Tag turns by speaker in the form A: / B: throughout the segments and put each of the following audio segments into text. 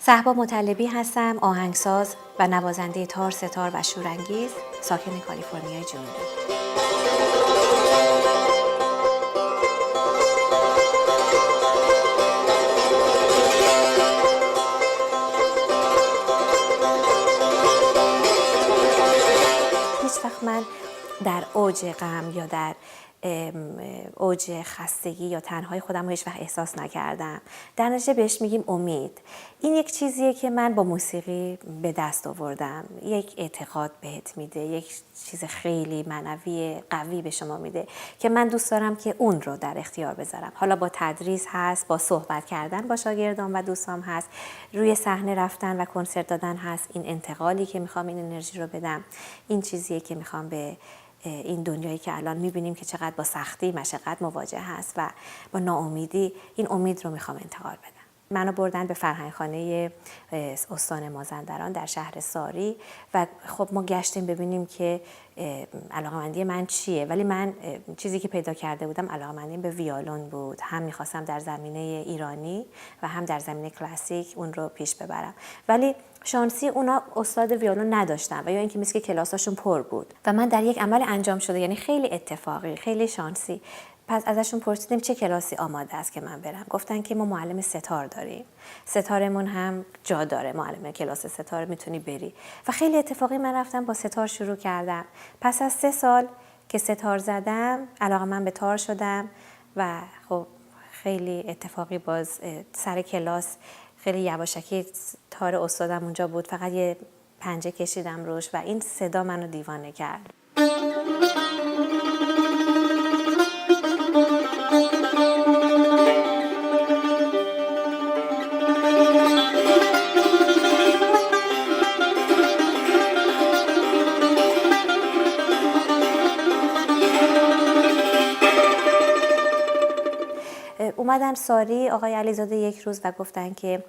A: صهبا مطلبی هستم، آهنگساز و نوازنده تار، ستار و شورانگیز، ساکن کالیفرنیای جنوبی. هیچ وقت من در اوج غم یا در اوج خستگی یا تنهایی خودم رو هیچ وقت احساس نکردم. در نتیجه بهش میگیم امید. این یک چیزیه که من با موسیقی به دست آوردم. یک اعتقاد بهت میده، یک چیز خیلی معنوی قوی به شما میده که من دوست دارم که اون رو در اختیار بذارم. حالا با تدریس هست، با صحبت کردن با شاگردان و دوستام هست، روی صحنه رفتن و کنسرت دادن هست. این انتقالی که میخوام این انرژی رو بدم، این چیزیه که میخوام به این دنیایی که الان میبینیم که چقدر با سختی مشقت مواجه هست و با ناامیدی، این امید رو میخوام انتقال بدم. منو بردن به فرهنگخانه استان مازندران در شهر ساری و خب ما گشتیم ببینیم که علاقه‌مندی من چیه، ولی من چیزی که پیدا کرده بودم علاقه‌مندیم به ویولون بود. هم میخواستم در زمینه ایرانی و هم در زمینه کلاسیک اون رو پیش ببرم، ولی شانسی اونا استاد ویولون نداشتن و یا اینکه مثل که کلاساشون پر بود و من در یک عمل انجام شده، یعنی خیلی اتفاقی، خیلی شانسی. پس ازشون پرسیدیم چه کلاسی آماده است که من برم. گفتن که ما معلم ستار داریم، ستارمون هم جا داره، معلم کلاس ستار میتونی بری. و خیلی اتفاقی من رفتم با ستار شروع کردم. پس از 3 سال که ستار زدم علاقه من به تار شدم و خب خیلی اتفاقی باز سر کلاس خیلی یواشکی تار استادم اونجا بود، فقط یه پنجه کشیدم روش و این صدا منو دیوانه کرد. اومدن ساری آقای علیزاده یک روز و گفتن که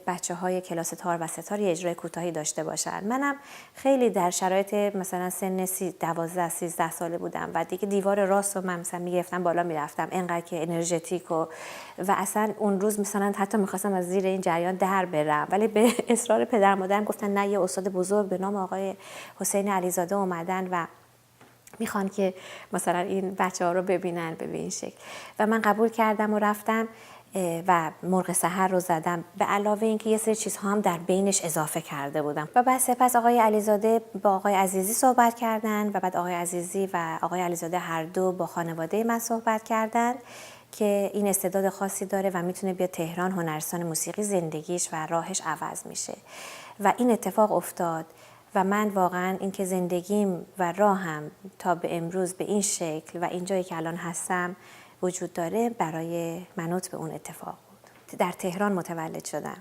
A: بچه‌های کلاس تار و ستار یه اجرای کوتاهی داشته باشن. منم خیلی در شرایط مثلا سن 12-13 ساله بودم و دیگه دیوار راست رو من مثلا میگرفتم بالا میرفتم، انقدر که انرژتیک و اصلا اون روز مثلا حتی میخواستم از زیر این جریان در برم، ولی به اصرار پدر مادرم گفتن نه، یه استاد بزرگ به نام آقای حسین علیزاده اومدن و میخوان که مثلا این بچه‌ها رو ببینن به این شکل. و من قبول کردم و رفتم و مرغ سحر رو زدم، به علاوه اینکه یه سری چیزها هم در بینش اضافه کرده بودم. و بعد سپس آقای علیزاده با آقای عزیزی صحبت کردن و بعد آقای عزیزی و آقای علیزاده هر دو با خانواده من صحبت کردن که این استعداد خاصی داره و میتونه بیاد تهران، هنرستان موسیقی زندگیش و راهش عوض میشه. و این اتفاق افتاد و من واقعا اینکه زندگیم و راهم تا به امروز به این شکل و اینجایی که الان هستم وجود داره برای منوط به اون اتفاق بود. در تهران متولد شدم.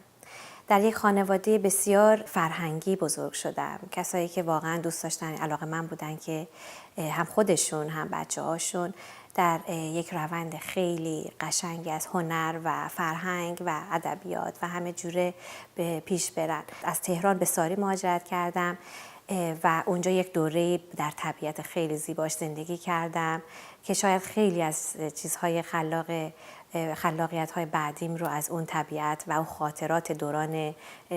A: در یک خانواده بسیار فرهنگی بزرگ شدم. کسایی که واقعا دوست داشتن، علاقه من بودن که هم خودشون هم بچه‌هاشون در یک روند خیلی قشنگی از هنر و فرهنگ و ادبیات و همه جوره به پیش برن. از تهران به ساری مهاجرت کردم و اونجا یک دوره در طبیعت خیلی زیباش زندگی کردم که شاید خیلی از چیزهای خلاقیت‌های بعدیم رو از اون طبیعت و اون خاطرات دوران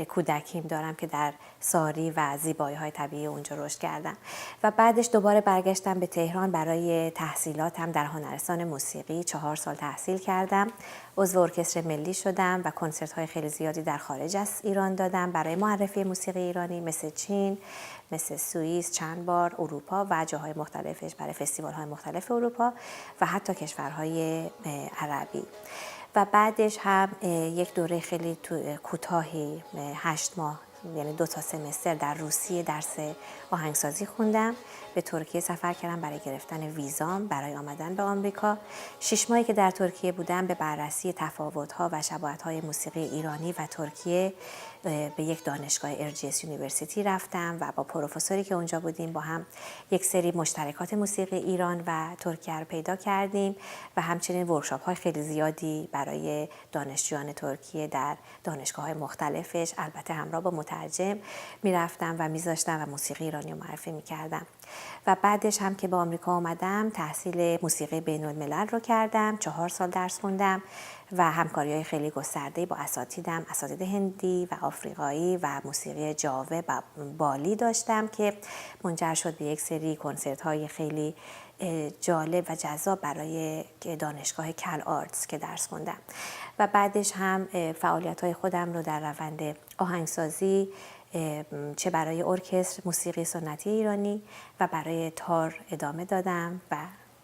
A: کودکیم دارم که در ساری و زیبایی‌های طبیعی اونجا رشد کردم. و بعدش دوباره برگشتم به تهران برای تحصیلاتم در هنرستان موسیقی. 4 سال تحصیل کردم. عضو ارکستر ملی شدم و کنسرت‌های خیلی زیادی در خارج از ایران دادم برای معرفی موسیقی ایرانی، مثل چین، مثل سوئیس، چند بار اروپا و جاهای مختلفش برای فستیوال‌های مختلف اروپا و حتی کشورهای عربی. و بعدش هم یک دوره خیلی کوتاهی 8 ماه، یعنی 2 تا سمستر در روسیه درس آهنگسازی خوندم. به ترکیه سفر کردم برای گرفتن ویزام برای آمدن به آمریکا. 6 ماهی که در ترکیه بودم به بررسی تفاوت‌ها و شباهت‌های موسیقی ایرانی و ترکیه به یک دانشگاه ارجیس یونیورسیتی رفتم و با پروفسوری که اونجا بودیم با هم یک سری مشترکات موسیقی ایران و ترکیه رو پیدا کردیم و همچنین ورکشاپ‌های خیلی زیادی برای دانشجویان ترکیه در دانشگاه‌های مختلفش، البته همراه با مترجم میرفتم و میذاشتم و موسیقی ایرانی رو معرفی میکردم. و بعدش هم که به آمریکا آمدم تحصیل موسیقی بین الملل رو کردم، 4 سال درس خوندم و همکاری‌های خیلی گسترده‌ای با اساتید هندی و آفریقایی و موسیقی جاوه و بالی داشتم که منجر شد به یک سری کنسرت‌های خیلی جالب و جذاب برای دانشگاه کل آرتس که درس خوندم. و بعدش هم فعالیت‌های خودم رو در روند آهنگسازی چه برای ارکستر موسیقی سنتی ایرانی و برای تار ادامه دادم و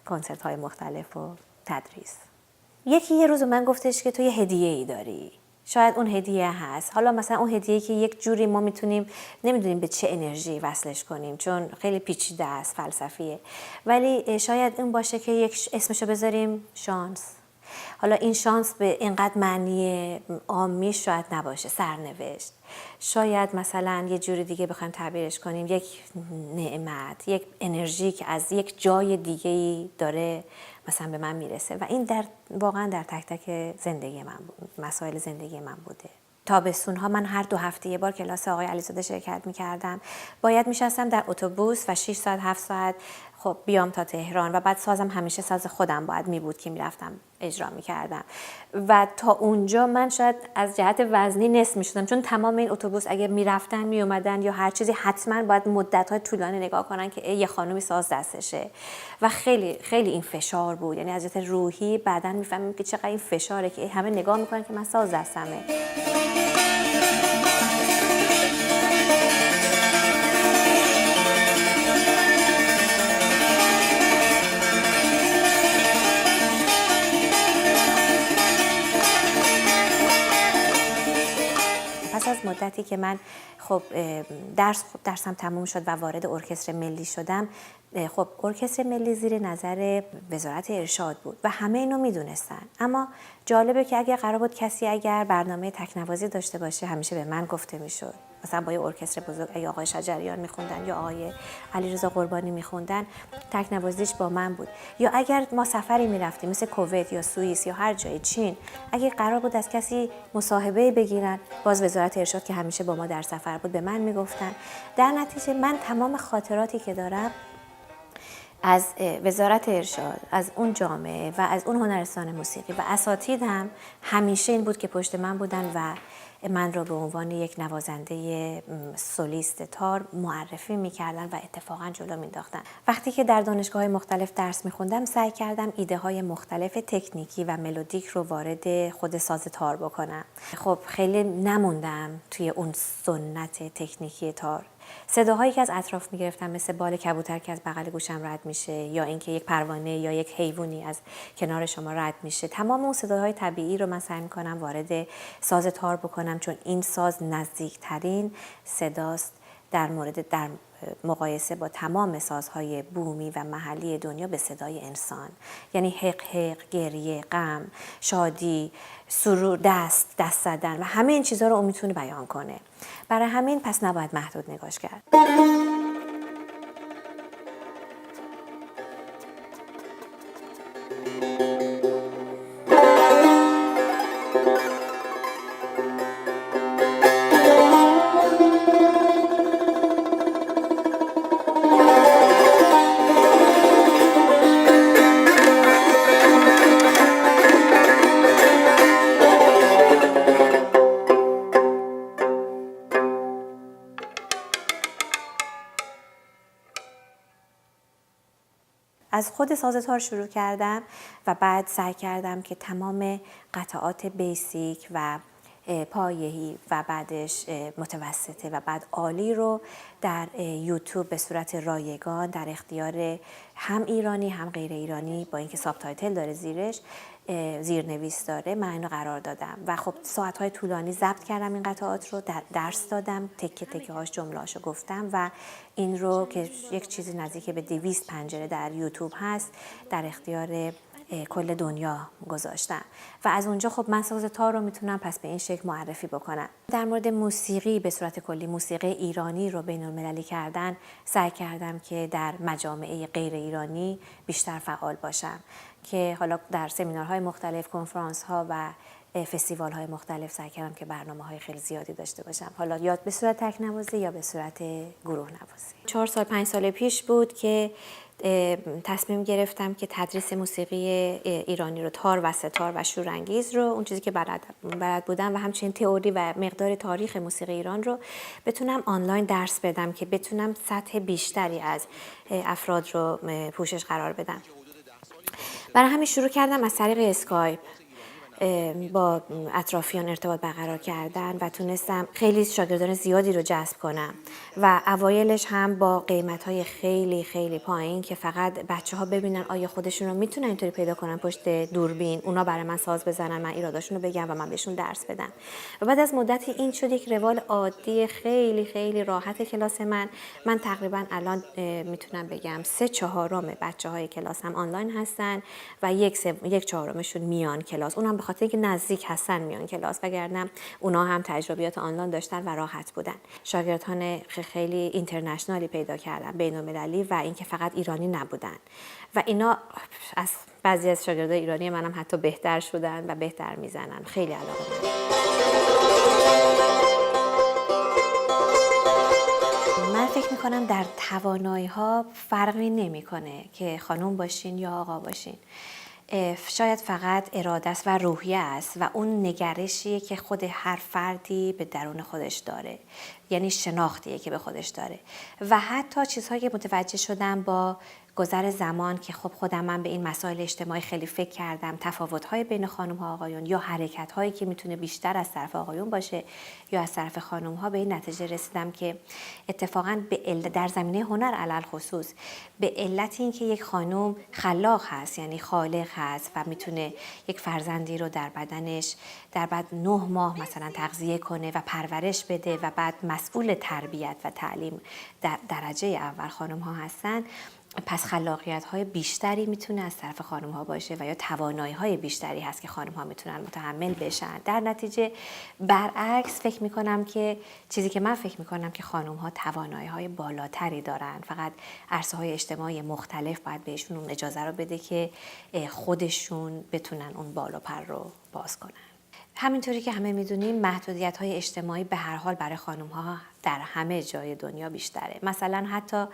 A: کنسرت‌های مختلف و تدریس. یکی یه روز من گفتش که تو یه هدیه‌ای داری. شاید اون هدیه هست. حالا مثلا اون هدیه‌ای که یک جوری ما نمیدونیم به چه انرژی وصلش کنیم چون خیلی پیچیده است، فلسفیه. ولی شاید این باشه که یک اسمشو بذاریم شانس. حالا این شانس به اینقدر معنی عامی شاید نباشه، سرنوشت. شاید مثلا یه جوری دیگه بخوایم تعبیرش کنیم یک نعمت، یک انرژی که از یک جای دیگه‌ای داره مثلا به من میرسه و این واقعا در تک تک زندگی من بود، مسائل زندگی من بوده. تابستون‌ها من هر 2 هفته یه بار کلاس آقای علیزاده شرکت می‌کردم. باید میشستم در اتوبوس و 6 ساعت 7 ساعت خب بیام تا تهران و بعد سازم همیشه ساز خودم باید می بود که میرفتم اجرا می‌کردم و تا اونجا من شاید از جهت وزنی نصف می‌شدم چون تمام این اتوبوس اگه میرفتن میومدن یا هر چیزی حتما باید مدت‌های طولانی نگاه کنن که یه خانومی ساز دستشه و خیلی خیلی این فشار بود. یعنی از جهت روحی بعداً می‌فهمیم که چقدر این فشاره که همه نگاه می‌کنن که من ساز دستمه. پس از مدتی که من خب درسم تموم شد و وارد ارکستر ملی شدم، خب ارکستر ملی زیر نظر وزارت ارشاد بود و همه اینو میدونستن. اما جالبه که اگر برنامه تکنوازی داشته باشه همیشه به من گفته میشد. مثلا با یه ارکستر بزرگ اگه آقای شجریان میخوندن یا آقای علیرضا قربانی میخوندن تکنوازیش با من بود. یا اگر ما سفری میرفتیم مثل کویت یا سوئیس یا هر جای چین، اگه قرار بود از کسی مصاحبه بگیرن باز وزارت ارشاد که همیشه با ما در سفر بود به من میگفتن. در نتیجه من تمام خاطراتی که دارم از وزارت ارشاد، از اون جامعه و از اون هنرستان موسیقی و اساتید هم همیشه این بود که پشت من بودن و من رو به عنوان یک نوازنده سولیست تار معرفی میکردن و اتفاقا جلو مینداختن. وقتی که در دانشگاه‌های مختلف درس میخوندم سعی کردم ایده های مختلف تکنیکی و ملودیک رو وارد خود ساز تار بکنم. خب خیلی نموندم توی اون سنت تکنیکی تار. صداهایی که از اطراف میگرفتم مثل بال کبوتر که از بغل گوشم رد میشه یا اینکه یک پروانه یا یک حیوانی از کنار شما رد میشه، تمام اون صداهای طبیعی رو من سعی میکنم وارد ساز تار بکنم چون این ساز نزدیکترین صداست در مقایسه با تمام سازهای بومی و محلی دنیا به صدای انسان. یعنی حق حق، گریه، غم، شادی، سرور، دست زدن و همه این چیزها رو اون میتونه بیان کنه. برای همین پس نباید محدود نگاش کرد. از خود ساز تار شروع کردم و بعد سعی کردم که تمام قطعات بیسیک و پایه‌ای و بعدش متوسطه و بعد عالی رو در یوتیوب به صورت رایگان در اختیار هم ایرانی هم غیر ایرانی با اینکه ساب تایتل داره زیرش، زیرنویس داره، من اینو قرار دادم و خب ساعت‌های طولانی ضبط کردم این قطعات رو، درس دادم، تکه تکه هاش جمله‌اشو گفتم و این رو که یک چیزی نزدیک به 200 پنجره در یوتیوب هست در اختیار کل دنیا گذاشتم و از اونجا خب من ساز تار رو میتونم پس به این شکل معرفی بکنم. در مورد موسیقی به صورت کلی موسیقی ایرانی رو بین المللی کردن سعی کردم که در مجامع غیر ایرانی بیشتر فعال باشم که حالا در سمینارهای مختلف، کنفرانس ها و فستیوال های مختلف سعی کردم که برنامه های خیلی زیادی داشته باشم، حالا یا به صورت تک نوازی یا به صورت گروه نوازی. 4 سال 5 سال پیش بود که تصمیم گرفتم که تدریس موسیقی ایرانی رو، تار و ستار و شورانگیز رو، اون چیزی که بلد بودم و همچنین تئوری و مقدار تاریخ موسیقی ایران رو بتونم آنلاین درس بدم که بتونم سطح بیشتری از افراد رو پوشش قرار بدم. برای همین شروع کردم از طریق اسکایپ با اطرافیان ارتباط برقرار کردن و تونستم خیلی شاگردان زیادی رو جذب کنم و اوایلش هم با قیمت‌های خیلی خیلی پایین که فقط بچه‌ها ببینن آیا خودشون رو میتونن اینطوری پیدا کنن پشت دوربین، اونا برای من ساز بزنن، من ایراداشون رو بگم و من بهشون درس بدم. و بعد از مدتی این شد یک روال عادی خیلی خیلی راحت کلاس من تقریبا الان میتونم بگم 3/4 بچه‌های کلاسم آنلاین هستن و 1/4 میان کلاس، اونم به خاطر اینکه نزدیک هستن میان کلاس، وگرنه اونا هم تجربیات آنلاین داشتن و راحت بودن. شاگردان خیلی اینترنشنالی پیدا کردم، بین‌المللی، و اینکه فقط ایرانی نبودن و اینا از بعضی از شاگردای ایرانی منم حتی بهتر شدن و بهتر میزنن. خیلی علاقه‌مندم. من فکر میکنم در توانایی‌ها فرقی نمیکنه که خانم باشین یا آقا باشین. شاید فقط اراده است و روحیه است و اون نگرشیه که خود هر فردی به درون خودش داره، یعنی شناختیه که به خودش داره. و حتی چیزهایی که متوجه شدم با گذر زمان که خب خودم من به این مسائل اجتماعی خیلی فکر کردم، تفاوت‌های بین خانم‌ها و آقایون یا حرکت‌هایی که میتونه بیشتر از طرف آقایون باشه یا از طرف خانم‌ها، به این نتیجه رسیدم که اتفاقاً در زمینه هنر علل خصوص به علت اینکه یک خانم خلاق هست، یعنی خالق هست و میتونه یک فرزندی رو در بدنش در بعد 9 ماه مثلا تغذیه کنه و پرورش بده و بعد مسئول تربیت و تعلیم در درجه اول خانم‌ها هستن، پس خلاقیت‌های بیشتری میتونه از طرف خانم‌ها باشه و یا توانایی‌های بیشتری هست که خانم‌ها میتونن متحمل بشن. در نتیجه برعکس فکر میکنم که چیزی که من فکر میکنم که خانم‌ها توانایی‌های بالاتری دارن، فقط عرصه‌های اجتماعی مختلف باید بهشون اون اجازه رو بده که خودشون بتونن اون بال و پر رو باز کنن. همینطوری که همه میدونیم محدودیت‌های اجتماعی به هر حال برای خانم‌ها در همه جای دنیا بیشتره. مثلا حتی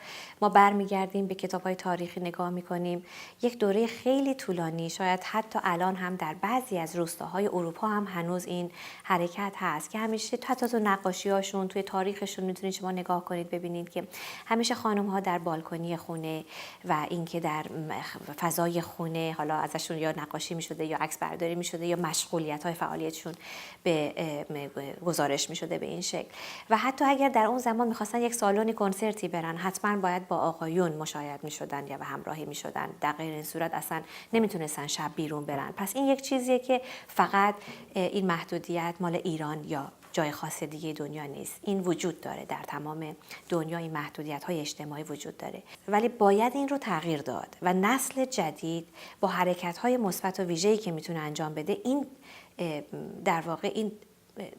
A: ما برمیگردیم به کتاب‌های تاریخی نگاه می‌کنیم، یک دوره خیلی طولانی، شاید حتی الان هم در بعضی از روستاهای اروپا هم هنوز این حرکت هست که همیشه حتی تو نقاشی‌هاشون، توی تاریخشون میتونید شما نگاه کنید ببینید که همیشه خانم‌ها در بالکنی خونه و اینکه در فضای خونه حالا ازشون یا نقاشی می‌شده یا عکس برداری می‌شده یا مشغولیت‌های فعالیتشون به گزارش می‌شده به این شکل. و حتی اگر در اون زمان میخواستن یک سالن کنسرتی برن، حتما باید با آقایون مشاید میشدن یا به همراهی میشدن، در غیر این صورت اصلا نمیتونستن شب بیرون برن. پس این یک چیزیه که فقط این محدودیت مال ایران یا جای خاص دیگه دنیا نیست، این وجود داره، در تمام دنیا این محدودیت‌های اجتماعی وجود داره، ولی باید این رو تغییر داد و نسل جدید با حرکت‌های مثبت و ویژه‌ای که میتونه انجام بده، این در واقع این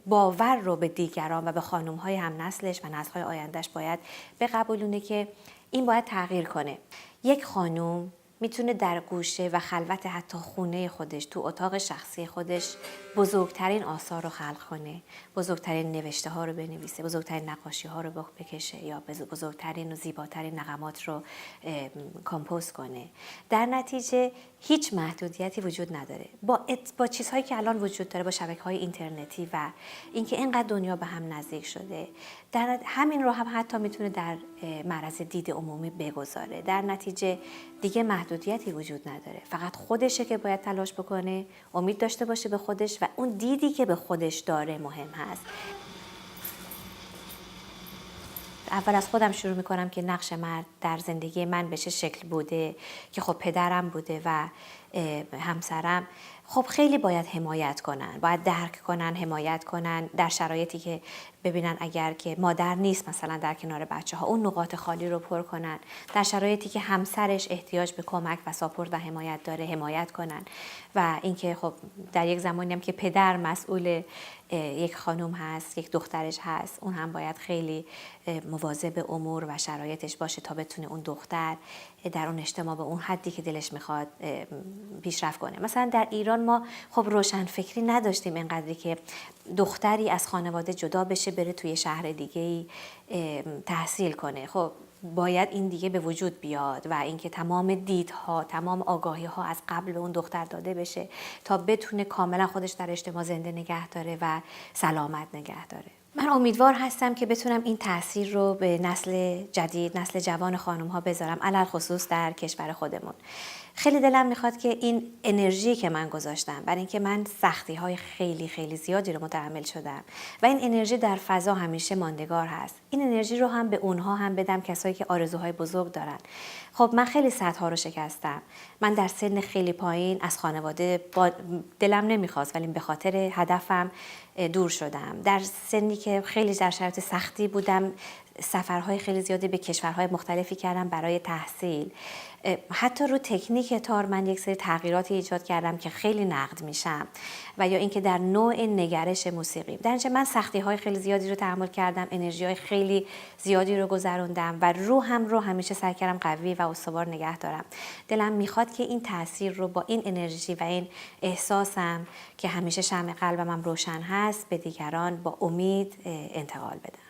A: باور رو به دیگران و به خانم‌های هم نسلش و نسل‌های آیندهش باید بقبولونه که این باید تغییر کنه. یک خانم میتونه در گوشه و خلوت حتی خونه خودش، تو اتاق شخصی خودش، بزرگترین آثار رو خلق کنه، بزرگترین نوشته ها رو بنویسه، بزرگترین نقاشی ها رو بکشه یا بزرگترین و زیباترین نغمات رو کامپوز کنه. در نتیجه هیچ محدودیتی وجود نداره. با چیزهایی که الان وجود داره، با شبکه‌های اینترنتی و اینکه اینقدر دنیا به هم نزدیک شده، در همین رو هم حتی میتونه در معرض دید عمومی بگذاره. در نتیجه دیگه محدودیتی وجود نداره، فقط خودشه که باید تلاش بکنه، امید داشته باشه به خودش و اون دیدی که به خودش داره مهم هست. اول از خودم شروع میکنم که نقش مرد در زندگی من به چه شکل بوده، که خب پدرم بوده و همسرم خب خیلی باید حمایت کنن، باید درک کنن، حمایت کنن در شرایطی که ببینن اگر که مادر نیست مثلا در کنار بچه ها اون نقاط خالی رو پر کنن، در شرایطی که همسرش احتیاج به کمک و ساپورت و حمایت داره حمایت کنن و اینکه خب در یک زمانی هم که پدر مسئول یک خانم هست، یک دخترش هست، اون هم باید خیلی مواظب امور و شرایطش باشه تا بتونه اون دختر در اون اجتماع به اون حدی که دلش میخواد پیشرفت کنه. مثلا در ایران ما خب روشنفکری نداشتیم اینقدری که دختری از خانواده جدا بشه بره توی شهر دیگه تحصیل کنه. خب باید این دیگه به وجود بیاد و اینکه تمام دیدها، تمام آگاهی‌ها از قبل به اون دختر داده بشه تا بتونه کاملا خودش در اجتماع زنده نگه داره و سلامت نگه داره. من امیدوار هستم که بتونم این تاثیر رو به نسل جدید، نسل جوان خانم‌ها بذارم، علل خصوص در کشور خودمون. خیلی دلم میخواد که این انرژی که من گذاشتم، برای اینکه من سختی‌های خیلی خیلی زیادی رو متحمل شدم و این انرژی در فضا همیشه ماندگار هست. این انرژی رو هم به اونها هم بدم، کسایی که آرزوهای بزرگ دارن. خب من خیلی سطح‌ها رو شکستم. من در سن خیلی پایین از خانواده دلم نمیخواست ولی به خاطر هدفم دور شدم. در سنی که خیلی در شرایط سختی بودم، سفرهای خیلی زیادی به کشورهای مختلفی کردم برای تحصیل. حتی رو تکنیک تار من یک سری تغییراتی ایجاد کردم که خیلی نقد میشم و یا اینکه در نوع نگرش موسیقی. در نتیجه من سختی‌های خیلی زیادی رو تحمل کردم، انرژی‌های خیلی زیادی رو گذروندم و روحم رو همیشه سعی کردم قوی و استوار نگه دارم. دلم میخواد که این تاثیر رو با این انرژی و این احساسم که همیشه شمع قلبم روشن هست به دیگران با امید انتقال بدم.